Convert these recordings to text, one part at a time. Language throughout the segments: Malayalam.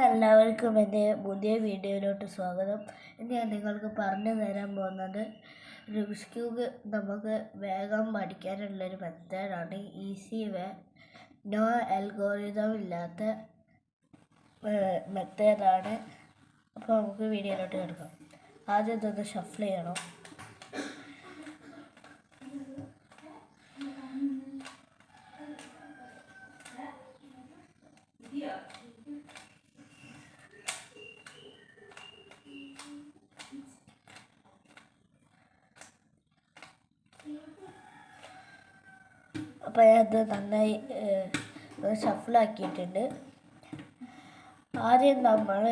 എല്ലാവർക്കും എൻ്റെ പുതിയ വീഡിയോയിലോട്ട് സ്വാഗതം. ഇന്ന് ഞാൻ നിങ്ങൾക്ക് പറഞ്ഞു തരാൻ പോകുന്നത് റുബിക്സ് ക്യൂബ് നമുക്ക് വേഗം പഠിക്കാനുള്ളൊരു മെത്തേഡാണ്. ഈസി വേ, നോ അൽഗോരിതം ഇല്ലാത്ത മെത്തേഡാണ്. അപ്പോൾ നമുക്ക് വീഡിയോയിലോട്ട് കിടക്കാം. ആദ്യം ഇതൊന്ന് ഷഫിൾ ചെയ്യണം. അപ്പോൾ അത് നന്നായി ഷഫിളാക്കിയിട്ടുണ്ട്. ആദ്യം നമ്മൾ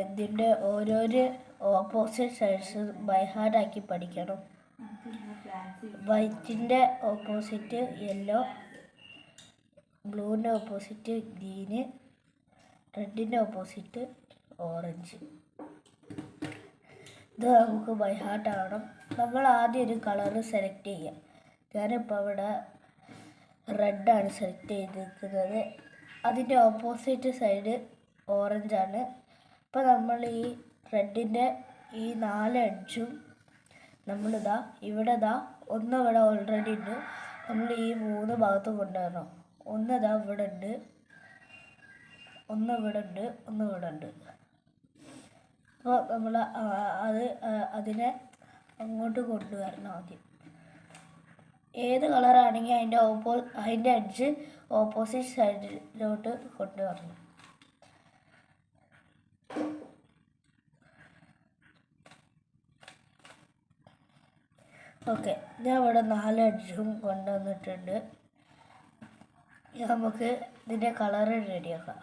ഇതിൻ്റെ ഓരോരോ ഓപ്പോസിറ്റ് സൈഡ്സ് ബൈ ഹാർഡാക്കി പഠിക്കണം. വൈറ്റിൻ്റെ ഓപ്പോസിറ്റ് യെല്ലോ, ബ്ലൂവിൻ്റെ ഓപ്പോസിറ്റ് ഗ്രീന്, റെഡിൻ്റെ ഓപ്പോസിറ്റ് ഓറഞ്ച്. ഇത് നമുക്ക് ബൈ ഹാർട്ട് ആവണം. നമ്മൾ ആദ്യം ഒരു കളറ് സെലക്ട് ചെയ്യാം. ഞാനിപ്പോൾ ഇവിടെ റെഡാണ് സെലക്ട് ചെയ്തിരിക്കുന്നത്. അതിൻ്റെ ഓപ്പോസിറ്റ് സൈഡ് ഓറഞ്ചാണ്. അപ്പോൾ നമ്മൾ ഈ റെഡിൻ്റെ ഈ 4 എഡ്ജും നമ്മളിതാ ഇവിടെ ഒന്ന് ഇവിടെ ഓൾറെഡി ഉണ്ട്. നമ്മൾ ഈ 3 ഭാഗത്തും കൊണ്ടുവരണം. ഒന്ന് ഇവിടെ ഉണ്ട്, ഒന്ന് ഇവിടെ ഉണ്ട്, ഒന്ന് ഇവിടെ ഉണ്ട്. അപ്പോൾ നമ്മൾ അതിനെ അങ്ങോട്ട് കൊണ്ടുവരണം. ആദ്യം ഏത് കളറാണെങ്കിൽ അതിൻ്റെ എഡ്ജ് ഓപ്പോസിറ്റ് സൈഡിലോട്ട് കൊണ്ടുവരണം. ഓക്കെ, ഞാൻ ഇവിടെ 4 എഡ്ജും കൊണ്ടുവന്നിട്ടുണ്ട്. നമുക്ക് ഇതിൻ്റെ കളറ് റെഡിയാക്കാം.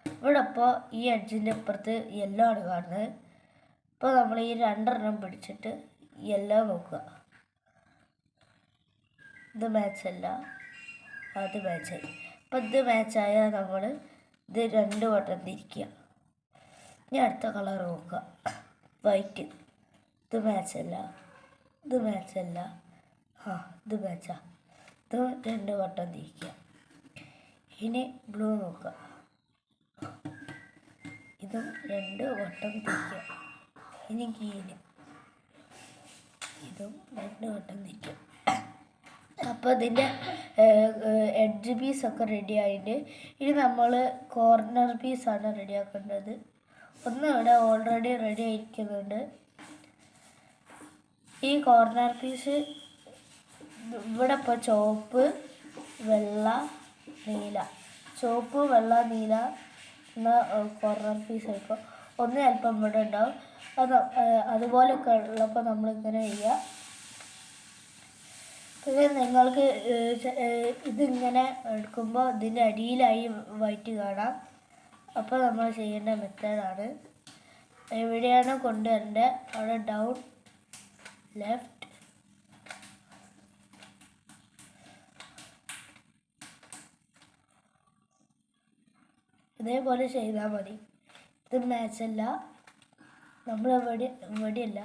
ഇവിടെ ഇപ്പോൾ ഈ എഡ്ജിൻ്റെ അപ്പുറത്ത് യെല്ലോ ആണ് കാണുന്നത്. ഇപ്പോൾ നമ്മൾ ഈ 2 എണ്ണം പിടിച്ചിട്ട് യെല്ലോ നോക്കുക. ഇത് മാച്ചല്ല, അത് മാച്ചായി. അപ്പം ഇത് മാച്ചായാൽ നമ്മൾ ഇത് 2 വട്ടം തിരിക്കുക. ഇനി അടുത്ത കളർ നോക്കുക, വൈറ്റ്. ഇത് മാച്ചല്ല, ഇത് മാച്ചല്ല, ഇത് മാച്ചാ. ഇത് 2 വട്ടം തിരിക്കുക. ഇനി ബ്ലൂ നോക്കുക, ഇതും 2 വട്ടം തിരിക്കുക. ഇനി ഗ്രീന്, ഇതും 2 വട്ടം തിരിക്കുക. അപ്പോൾ ഇതിൻ്റെ എഡ്ജ് പീസൊക്കെ റെഡി ആയിട്ട് ഇനി നമ്മൾ കോർണർ പീസാണ് റെഡിയാക്കേണ്ടത്. ഒന്ന് ഇവിടെ ഓൾറെഡി റെഡി ആയിരിക്കുന്നുണ്ട്. ഈ കോർണർ പീസ് ഇവിടെ ഇപ്പോൾ ചുവപ്പ്, വെള്ള, നീല, ചുവപ്പ്, വെള്ള, നീല എന്ന കോർണർ പീസ് ആയിരിക്കും. ഒന്ന് ചിലപ്പം ഇവിടെ ഉണ്ടാവും. അതുപോലെയൊക്കെ ഉള്ളപ്പോൾ നമ്മളിങ്ങനെ ചെയ്യുക. പിന്നെ നിങ്ങൾക്ക് ഇതിങ്ങനെ എടുക്കുമ്പോൾ ഇതിൻ്റെ അടിയിലായി വൈറ്റ് കാണാം. അപ്പോൾ നമ്മൾ ചെയ്യേണ്ട മെത്തേഡാണ്, എവിടെയാണ് കൊണ്ടുവരേണ്ടത് അവിടെ ഡൗൺ, ലെഫ്റ്റ്, ഇതേപോലെ ചെയ്താൽ മതി. ഇത് മാച്ചല്ല, നമ്മൾ ഇവിടെയല്ല,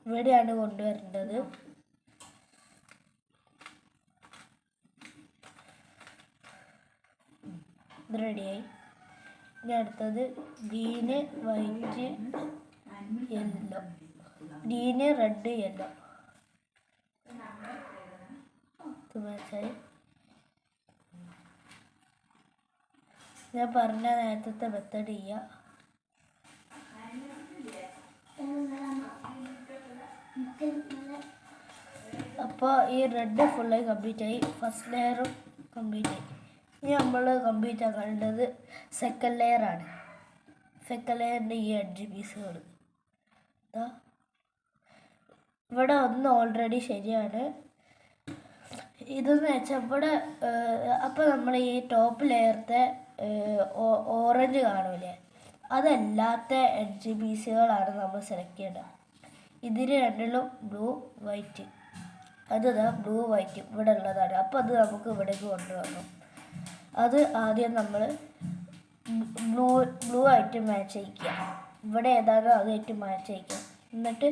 ഇവിടെയാണ് കൊണ്ടുവരേണ്ടത്. ഇത് റെഡിയായി. ഇനി അടുത്തത് green, white, yellow, green, red, yellow. ഇത് മാച്ചായി. ഞാൻ പറഞ്ഞ നേരത്തെ മെത്തേഡ് ചെയ്യുക. അപ്പോൾ ഈ റെഡ് ഫുള്ളായി കംപ്ലീറ്റ് ആയി, ഫസ്റ്റ് ലെയറും കംപ്ലീറ്റ് ആയി. ഇനി നമ്മൾ കംപ്ലീറ്റ് ആക്കേണ്ടത് സെക്കൻഡ് ലെയറാണ്. സെക്കൻഡ് ലെയറിൻ്റെ ഈ എഡ്ജ് പീസുകൾ ഇവിടെ ഒന്ന് ഓൾറെഡി ശരിയാണ്. ഇതെന്ന് വെച്ചാൽ ഇവിടെ അപ്പോൾ നമ്മൾ ഈ ടോപ്പ് ലെയറത്തെ ഓറഞ്ച് കാണൂലേ, അതല്ലാത്ത എഡ്ജ് പീസുകളാണ് നമ്മൾ സെലക്ട് ചെയ്യേണ്ടത്. ഇതിന് രണ്ടിലും ബ്ലൂ, വൈറ്റ്, ബ്ലൂ, വൈറ്റ് ഇവിടെ ഉള്ളതാണ്. അപ്പോൾ അത് നമുക്ക് ഇവിടേക്ക് കൊണ്ടുവരണം. അത് ആദ്യം നമ്മൾ ബ്ലൂ ആയിട്ട് മാച്ച് ചെയ്യിക്കുക. ഇവിടെ ഏതാണോ അതായിട്ട് മാച്ച് ചെയ്യിക്കുക. എന്നിട്ട്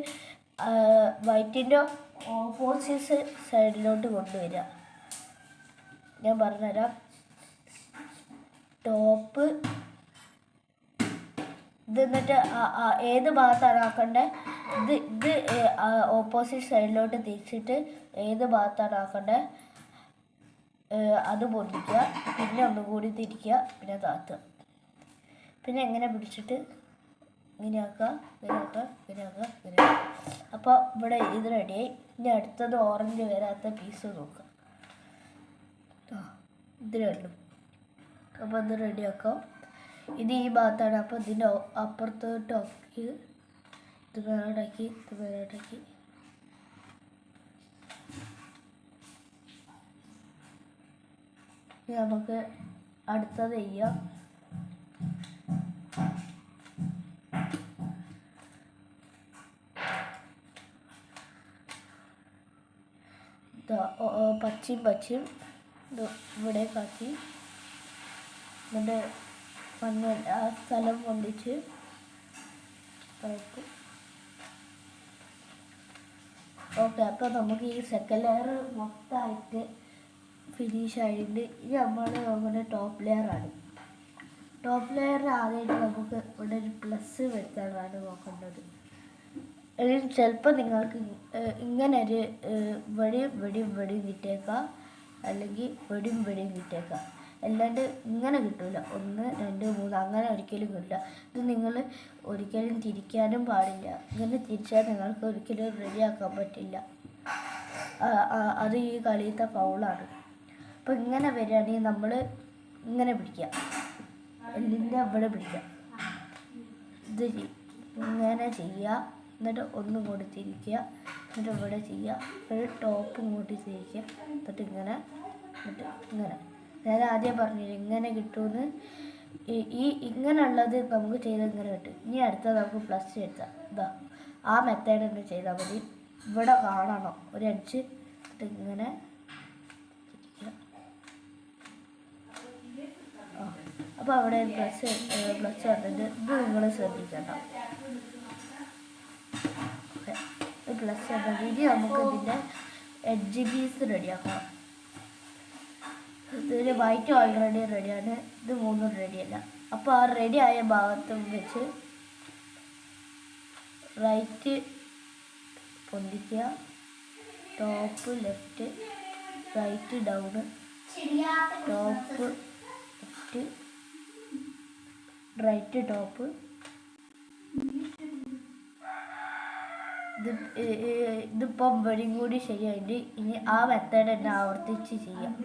വൈറ്റിൻ്റെ ഓപ്പോസിറ്റ് സൈഡിലോട്ട് കൊണ്ടുവരിക. ഞാൻ പറഞ്ഞുതരാം. ടോപ്പ് ഇത് എന്നിട്ട് ഏത് ഭാഗത്താണ് ആക്കേണ്ടത് ഇത് ഓപ്പോസിറ്റ് സൈഡിലോട്ട് തിരിച്ചിട്ട് ഏത് ഭാഗത്താണ് ആക്കേണ്ടത് അത് പൊന്തിക്കുക, പിന്നെ ഒന്നുകൂടി തിരിക്കുക, പിന്നെ താത്തുക. പിന്നെ എങ്ങനെ പിടിച്ചിട്ട് ഇങ്ങനെ ആക്കുക, ഇങ്ങനെ ആക്കുക, ഇങ്ങനെ ആക്കുക, ഇങ്ങനെ ആക്കുക. അപ്പോൾ ഇവിടെ ഇത് റെഡിയായി. ഇനി അടുത്തത് ഓറഞ്ച് വരാത്ത പീസ് നോക്കുക. ഇത് രണ്ടും അപ്പോൾ ഇത് റെഡിയാക്കാം. ഇത് ഈ ഭാഗത്താണ്. അപ്പോൾ ഇതിൻ്റെ അപ്പുറത്തോട്ടാക്കി ഇത് മേലോട്ടാക്കി ഇത് മേലോട്ടാക്കി നമുക്ക് അടുത്തത് ചെയ്യാം. പച്ചയും ഇവിടെ കാക്കി എന്നിട്ട് മണ്ണ് ആ സ്ഥലം പൊന്തിച്ച് ഓക്കെ. അപ്പോൾ നമുക്ക് ഈ സെക്കൻഡ് ലെയർ മൊത്തമായിട്ട് ഫിനിഷ് ആയിട്ട് ഇനി നമ്മൾ നോക്കുന്ന ടോപ്പ് ലെയറാണ്. ടോപ്പ് ലെയറിന് ആദ്യമായിട്ട് നമുക്ക് ഇവിടെ ഒരു പ്ലസ് വെച്ചാണ് നോക്കേണ്ടത്. ചിലപ്പോൾ നിങ്ങൾക്ക് ഇങ്ങനെ ഒരു വെടിയും കിട്ടിയേക്കാം, അല്ലെങ്കിൽ വെടിയും കിട്ടിയേക്കാം. അല്ലാണ്ട് ഇങ്ങനെ കിട്ടില്ല. 1 2 3 അങ്ങനെ ഒരിക്കലും കിട്ടില്ല. ഇത് നിങ്ങൾ ഒരിക്കലും തിരിക്കാനും പാടില്ല. ഇങ്ങനെ തിരിച്ചാൽ നിങ്ങൾക്ക് ഒരിക്കലും റെഡിയാക്കാൻ പറ്റില്ല. അത് ഈ കളിയിലത്തെ ഫൗളാണ്. അപ്പോൾ ഇങ്ങനെ വരികയാണെങ്കിൽ നമ്മൾ ഇങ്ങനെ പിടിക്കുക, എല്ലിൻ്റെ അവിടെ പിടിക്കുക, ഇത് ഇങ്ങനെ ചെയ്യുക. എന്നിട്ട് ഒന്നും കൂടി തിരിക്കുക, എന്നിട്ട് ഇവിടെ ചെയ്യുക, ഒരു ടോപ്പും കൂടി തിരിക്കുക, എന്നിട്ട് ഇങ്ങനെ ഞാൻ ആദ്യം പറഞ്ഞില്ല ഇങ്ങനെ കിട്ടുമെന്ന്. ഇങ്ങനെയുള്ളത് നമുക്ക് ചെയ്താൽ ഇങ്ങനെ കിട്ടും. ഇനി അടുത്തത് നമുക്ക് പ്ലസ് എടുത്താൽ ഇതാ ആ മെത്തേഡ് തന്നെ ചെയ്താൽ മതി. ഇവിടെ കാണണം ഒരു എഡ്ജ്, എന്നിട്ട് ഇങ്ങനെ അപ്പോൾ അവിടെ പ്ലസ് വന്നിട്ട് ഇത് നിങ്ങൾ ശ്രദ്ധിക്കണം. പ്ലസ് വന്നത് ഇനി നമുക്ക് ഇതിൻ്റെ എഡ്ജ് പീസ് റെഡിയാക്കണം. ഇതിൽ വൈറ്റ് ഓൾറെഡി റെഡിയാണ്, ഇത് 3 റെഡിയല്ല. അപ്പോൾ ആ റെഡി ആയ ഭാഗത്തും വെച്ച് റൈറ്റ് പൊന്തിക്കുക, top left, right down, top left, right top. ഇതിപ്പം വെടിയും കൂടി ശരിയായിട്ട് ഇനി ആ മെത്തേഡ് തന്നെ ആവർത്തിച്ച് ചെയ്യാം.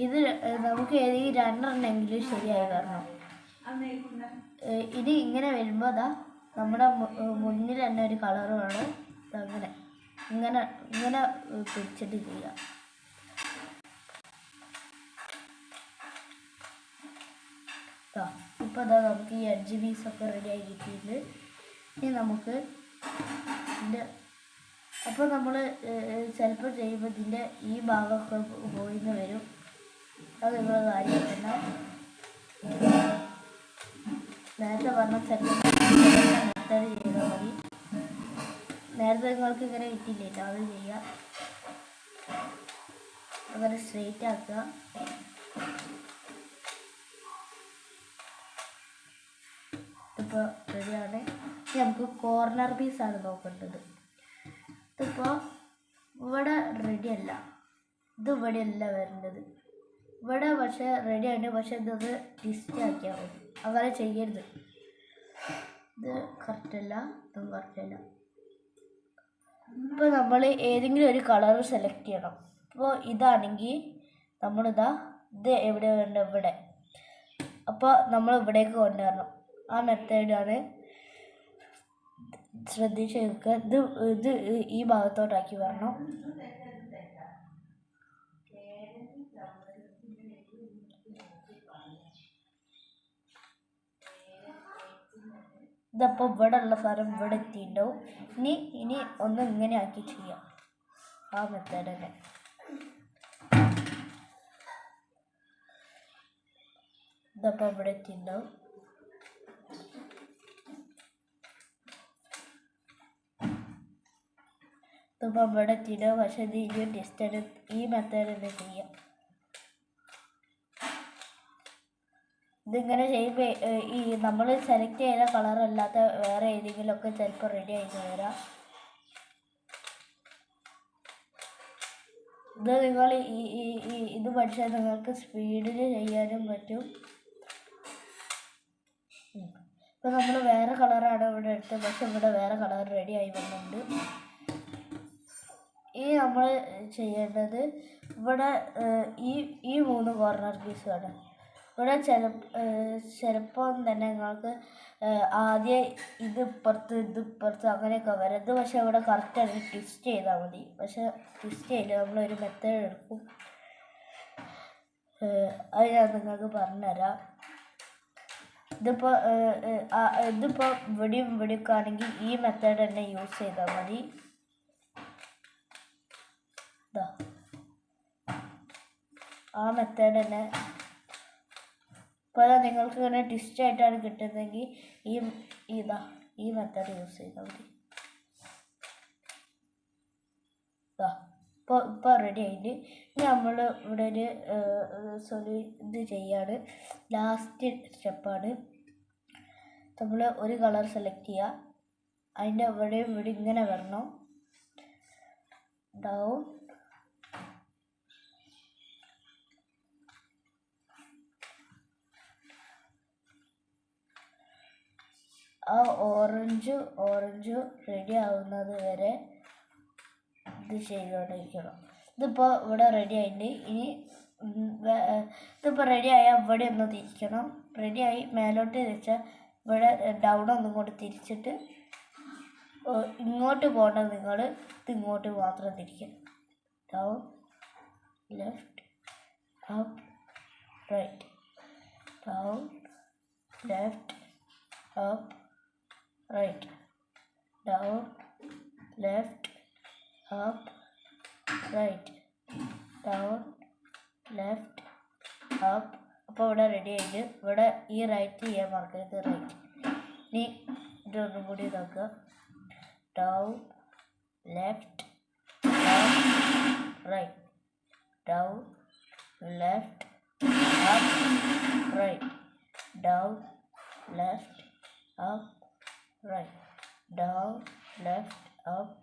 ഇത് നമുക്ക് ഏതെങ്കിലും 2 എണ്ണമെങ്കിലും ശരിയായി കാരണം ഇനി ഇങ്ങനെ വരുമ്പോൾ നമ്മുടെ മുന്നിൽ തന്നെ ഒരു കളറ് വേണം. ഇങ്ങനെ പിടിച്ചിട്ട് ചെയ്യാം. ഇപ്പോൾ നമുക്ക് ഈ എഡ്ജ് പീസൊക്കെ റെഡി ആയി കിട്ടിയിട്ട് ഇനി നമുക്ക് അപ്പോൾ നമ്മൾ ചിലപ്പോൾ ചെയ്യുമ്പോൾ ഇതിൻ്റെ ഈ ഭാഗമൊക്കെ പോയിന്ന് വരും. അത് നിങ്ങൾ കാര്യം തന്നെ നേരത്തെ പറഞ്ഞ മെത്തേഡ് ചെയ്താൽ മതി. നേരത്തെ നിങ്ങൾക്ക് ഇങ്ങനെ കിട്ടിയില്ല, അത് ചെയ്യുക. അങ്ങനെ സ്ട്രെയിറ്റ് ആക്കുക. ഇപ്പോൾ റെഡിയാണ്. നമുക്ക് കോർണർ പീസാണ് നോക്കേണ്ടത്. ഇതിപ്പോൾ ഇവിടെ റെഡിയല്ല, ഇത് ഇവിടെയല്ല വരേണ്ടത്. ഇവിടെ പക്ഷേ റെഡിയാണ്, പക്ഷെ ഇതൊന്ന് ട്വിസ്റ്റ് ആക്കിയാൽ മതി. അങ്ങനെ ചെയ്യരുത്. ഇത് കറക്റ്റല്ല, ഇതും കറക്റ്റല്ല. ഇപ്പോൾ നമ്മൾ ഏതെങ്കിലും ഒരു കളർ സെലക്ട് ചെയ്യണം. ഇപ്പോൾ ഇതാണെങ്കിൽ ഇത് എവിടെ വേണ്ട ഇവിടെ. അപ്പോൾ നമ്മൾ ഇവിടേക്ക് കൊണ്ടുവരണം. ആ മെത്തേഡാണ് ശ്രദ്ധിച്ച് നിൽക്കുക. ഇത് ഈ ഭാഗത്തോട്ടാക്കി വരണം. ഇതപ്പോൾ ഇവിടെ ഉള്ള സാധനം ഇവിടെ എത്തിയിട്ടുണ്ടാവും. ഇനി ഒന്ന് ഇങ്ങനെ ആക്കി ചെയ്യാം, ആ മെത്തേഡ് തന്നെ. ഇതപ്പോൾ ഇവിടെ എത്തിയിട്ടുണ്ടാവും. ഇതിപ്പോൾ ഇവിടെ എത്തിയിട്ട് പക്ഷേ ഇത് ഇനിയും ഡിസ്റ്റൻസ് ഈ മെത്തേഡ് തന്നെ ചെയ്യാം. ഇതിങ്ങനെ ചെയ്യുമ്പോൾ ഈ നമ്മൾ സെലക്ട് ചെയ്ത കളറല്ലാത്ത വേറെ ഏതെങ്കിലുമൊക്കെ ചിലപ്പോൾ റെഡി ആയിട്ട് വരാം. ഇത് നിങ്ങൾ ഇത് പഠിച്ചാൽ നിങ്ങൾക്ക് സ്പീഡിൽ ചെയ്യാനും പറ്റും. ഇപ്പോൾ നമ്മൾ വേറെ കളറാണ് ഇവിടെ എടുത്തത്, പക്ഷെ ഇവിടെ വേറെ കളർ റെഡി ആയി വന്നിട്ടുണ്ട്. ഇനി നമ്മൾ ചെയ്യേണ്ടത് ഇവിടെ ഈ 3 കോർണർ പീസാണ്. ഇവിടെ ചിലപ്പോൾ തന്നെ നിങ്ങൾക്ക് ആദ്യം ഇതിപ്പുറത്ത് അങ്ങനെയൊക്കെ വരരുത്. പക്ഷെ ഇവിടെ കറക്റ്റായിട്ട് ട്വിസ്റ്റ് ചെയ്താൽ മതി. പക്ഷെ ട്വിസ്റ്റ് ചെയ്യില്ല, നമ്മളൊരു മെത്തേഡ് എടുക്കും. അത് ഞാൻ നിങ്ങൾക്ക് പറഞ്ഞുതരാം. ഇതിപ്പോൾ ഇവിടെയൊക്കെ ആണെങ്കിൽ ഈ മെത്തേഡ് തന്നെ യൂസ് ചെയ്താൽ മതി. ആ മെത്തേഡ് തന്നെ ഇപ്പോൾ നിങ്ങൾക്ക് ഇങ്ങനെ ട്വിസ്റ്റ് ആയിട്ടാണ് കിട്ടുന്നതെങ്കിൽ ഈ മെത്തേഡ് യൂസ് ചെയ്താൽ മതി. ഇപ്പോൾ റെഡി ആയിട്ട് ഇനി നമ്മൾ ഇവിടെ ഒരു ഇത് ചെയ്യാണ്. ലാസ്റ്റ് സ്റ്റെപ്പാണ്. നമ്മൾ ഒരു കളർ സെലക്ട് ചെയ്യുക. അതിൻ്റെ ഇവിടെ ഇങ്ങനെ വരണം. ഡൗൺ ആ ഓറഞ്ച് റെഡി ആവുന്നത് വരെ ഇത് ചെയ്തുകൊണ്ടിരിക്കണം. ഇതിപ്പോൾ ഇവിടെ റെഡി ആയിട്ട് ഇനി ഇതിപ്പോൾ റെഡി ആയാൽ ഇവിടെ ഒന്ന് തിരിക്കണം. റെഡിയായി മേലോട്ട് തിരിച്ചാൽ ഇവിടെ ഡൗൺ ഒന്നും കൊണ്ട് തിരിച്ചിട്ട് ഇങ്ങോട്ട് പോകേണ്ട നിങ്ങൾ ഇത് ഇങ്ങോട്ട് മാത്രം തിരിക്കണം. Down left up right, down left up right, down left up right, down left up. അപ്പോൾ ഇവിടെ റെഡി ആയിട്ട് ഇവിടെ ഈ റൈറ്റ് ചെയ്യാൻ മറക്കരുത്, റൈറ്റ്. ഇനി ഇതൊന്നും കൂടി നോക്കുക. Down left up right, down left up right, down left up right, down left up.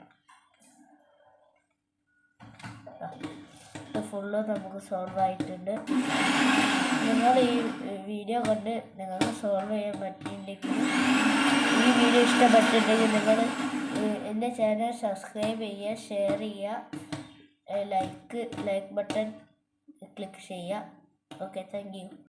ഇത് ഫുള്ള് നമുക്ക് സോൾവ് ആയിട്ടുണ്ട്. നിങ്ങൾ ഈ വീഡിയോ കണ്ട് നിങ്ങൾക്ക് സോൾവ് ചെയ്യാൻ പറ്റിയിട്ടുണ്ടെങ്കിൽ, ഈ വീഡിയോ ഇഷ്ടപ്പെട്ടിട്ടുണ്ടെങ്കിൽ നിങ്ങൾ എൻ്റെ ചാനൽ സബ്സ്ക്രൈബ് ചെയ്യുക, ഷെയർ ചെയ്യുക, ലൈക്ക് ബട്ടൺ ക്ലിക്ക് ചെയ്യുക. Okay, thank you.